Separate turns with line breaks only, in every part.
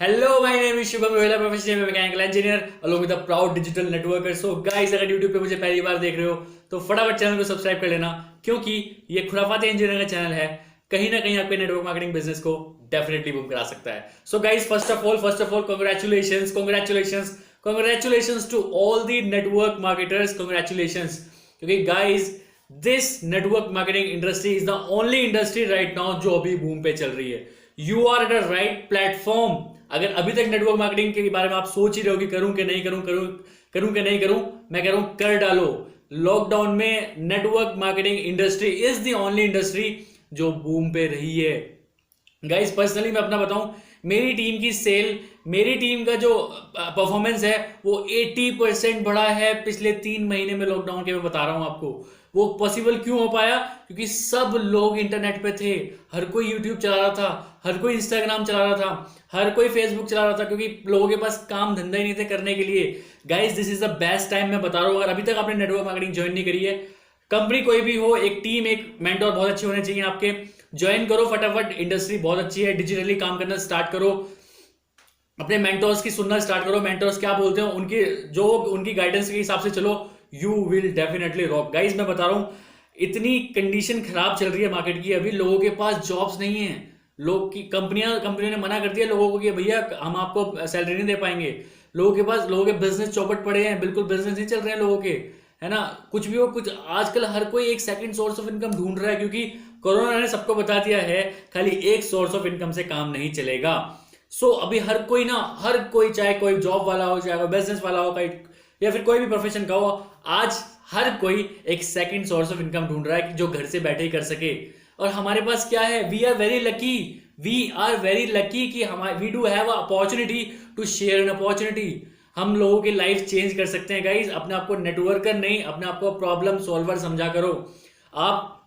Hello, my name is Shubham Ruhela, professional mechanical engineer, along with a proud digital networker. So guys, अगर YouTube पे मुझे पहली बार देख रहे हो तो फटाफट चैनल को सब्सक्राइब कर लेना, क्योंकि ये खुराफाती इंजीनियरिंग का चैनल है। कहीं ना कहीं आपके नेटवर्क मार्केटिंग बिजनेस को डेफिनेटली बूम करा सकता है। So guys, first of all congratulations to all the network marketers, congratulations, क्योंकि guys, this network marketing industry is the only industry right now जो अभी बूम पे चल रही है। You are at a right platform। अगर अभी तक नेटवर्क मार्केटिंग के बारे में आप सोच ही रहे हो कि करूं कि नहीं करूं, कि नहीं करूं, मैं कह रहा हूं कर डालो। लॉकडाउन में network marketing industry is the only industry जो बूम पे रही है। गाइस, पर्सनली मैं अपना बताऊं, मेरी टीम का जो परफॉर्मेंस है वो 80% बढ़ा है पिछले 3 महीने में लॉकडाउन के। मैं बता रहा हूं आपको वो पॉसिबल क्यों हो पाया, क्योंकि सब लोग इंटरनेट पे थे। हर कोई यूट्यूब चला रहा था, हर कोई इंस्टाग्राम चला रहा था, हर कोई फेसबुक चला रहा था, क्योंकि लोगों के पास काम धंधा ही नहीं थे करने के लिए। Guys, this is the best time. मैं बता रहा हूं, अगर अभी तक आपने नेटवर्क मार्केटिंग ज्वाइन नहीं करी है, कंपनी कोई भी हो, एक टीम, एक मेंटोर बहुत अच्छे होने चाहिए आपके। ज्वाइन करो फटाफट, इंडस्ट्री बहुत अच्छी है। डिजिटली काम करना स्टार्ट करो, अपने मेंटोर्स की सुनना स्टार्ट करो। मेंटोर्स क्या बोलते हैं उनकी गाइडेंस के हिसाब से चलो, you will definitely rock. Guys, मैं बता रहा हूं, इतनी कंडीशन खराब चल रही है मार्केट की, अभी लोगों के पास जॉब्स नहीं है। लोग की कंपनियों ने मना कर दिया लोगों को कि भैया हम आपको सैलरी नहीं दे पाएंगे। लोगों के बिजनेस चौपट पड़े हैं, बिल्कुल बिजनेस नहीं चल रहे हैं लोगों के, है ना। कुछ भी हो, कुछ आजकल हर कोई एक सेकंड सोर्स ऑफ इनकम ढूंढ रहा है, क्योंकि कोरोना ने सबको बता दिया है खाली एक सोर्स ऑफ इनकम से काम नहीं चलेगा। अभी हर कोई चाहे कोई जॉब वाला हो, चाहे कोई बिजनेस वाला हो, या फिर कोई भी प्रोफेशन का हो, आज हर कोई एक सेकंड सोर्स ऑफ इनकम ढूंढ रहा है कि जो घर से बैठे ही कर सके। और हमारे पास क्या है, वी आर वेरी लकी कि we do have a opportunity to share an opportunity. हम लोगों की लाइफ चेंज कर सकते हैं। गाइज, अपने आप को नेटवर्कर नहीं, अपने आप को प्रॉब्लम सॉल्वर समझा करो। आप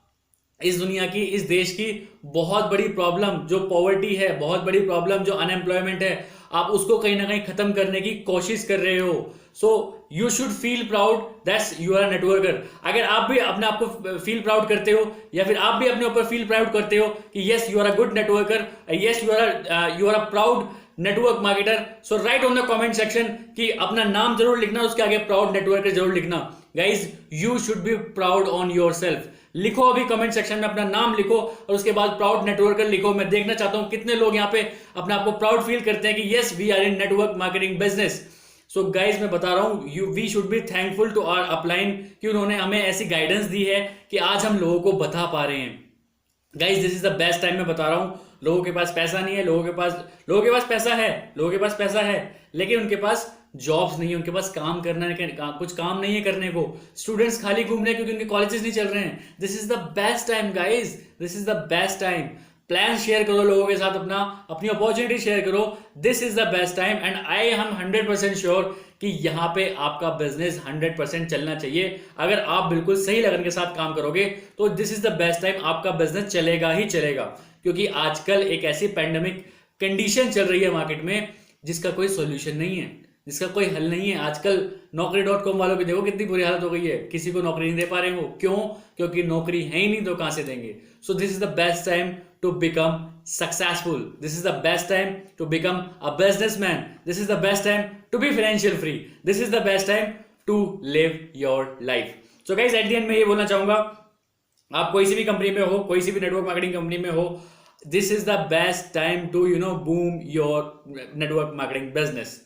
इस दुनिया की, इस देश की बहुत बड़ी प्रॉब्लम जो पॉवर्टी है, बहुत बड़ी प्रॉब्लम जो अनएम्प्लॉयमेंट है, आप उसको कहीं ना कहीं खत्म करने की कोशिश कर रहे हो। So you should feel proud that's you are networker. अगर आप भी अपने आप को फील प्राउड करते हो, या फिर आप भी अपने ऊपर फील प्राउड करते हो कि yes you are a good networker, yes you are a proud network marketer, so write on the comment section कि अपना नाम जरूर लिखना, उसके आगे प्राउड नेटवर्कर जरूर लिखना। Guys, you should be proud on your self. लिखो अभी कमेंट सेक्शन में अपना नाम लिखो और उसके बाद प्राउड नेटवर्कर लिखो। मैं देखना चाहता हूं कितने लोग यहाँ पे अपने आप को प्राउड फील करते हैं कि yes we are in network marketing business. So guys, मैं बता रहा हूं, we should be thankful to our upline कि उन्होंने हमें ऐसी गाइडेंस दी है कि आज हम लोगों को बता पा रहे हैं। Guys, this is the best time. मैं बता रहा हूं, लोगों के पास पैसा नहीं है, लोगों के पास पैसा है, लेकिन उनके पास जॉब्स नहीं है, उनके पास कुछ काम नहीं है करने को। स्टूडेंट्स खाली घूम रहे हैं क्योंकि उनके कॉलेजेस नहीं चल रहे हैं। This is the best time guys, this is the best time. Plan share करो लोगों के साथ, अपनी अपॉर्चुनिटी शेयर करो। This is the best time and I am 100% sure कि यहाँ पे आपका बिजनेस 100% चलना चाहिए। अगर आप बिल्कुल सही लगन के साथ काम करोगे तो this is the best time, आपका बिजनेस चलेगा ही चलेगा। क्योंकि आजकल एक ऐसी पैंडेमिक कंडीशन चल रही है मार्केट में जिसका कोई सोल्यूशन नहीं है, जिसका कोई हल नहीं है। आजकल नौकरी.com वालों की देखो कितनी बुरी हालत हो गई है, किसी को नौकरी नहीं दे पा रहे हो। क्यों? क्योंकि नौकरी है ही नहीं तो कहां से देंगे। So this is the best time to become successful, this is the best time to become a businessman, this is the best time to be financial free, this is the best time to live your life. So guys, at the end में ये बोलना चाहूंगा, आप कोई सी भी company में हो, कोई सी भी नेटवर्क मार्केटिंग कंपनी में हो, this is the best time to boom your network marketing business.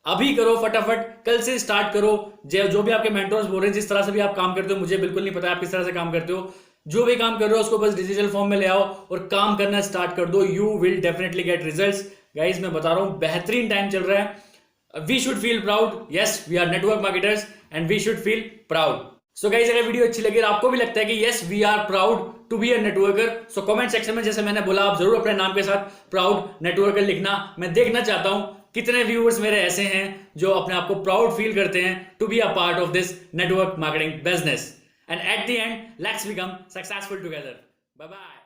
अभी करो फटाफट, कल से स्टार्ट करो। जो भी आपके मेंटोर्स बोल रहे हैं, जिस तरह से भी आप काम करते हो, मुझे बिल्कुल नहीं पता आप किस तरह से काम करते हो। जो भी काम कर रहे हो उसको बस डिजिटल फॉर्म में ले आओ और काम करना स्टार्ट कर दो। You will definitely get results. Guys, मैं बता रहा हूं, बेहतरीन टाइम चल रहा है। We should feel proud, yes we are network marketers and we should feel proud. So guys, अगर वीडियो अच्छी लगी और आपको भी लगता है कि yes we are proud to be a networker, so comment section में जैसे मैंने बोला, आप जरूर अपने नाम के साथ प्राउड नेटवर्कर लिखना। मैं देखना चाहता हूं कितने व्यूअर्स मेरे ऐसे हैं जो अपने आप को प्राउड फील करते हैं to be a part of this network marketing business. And at the end, let's become successful together. Bye bye.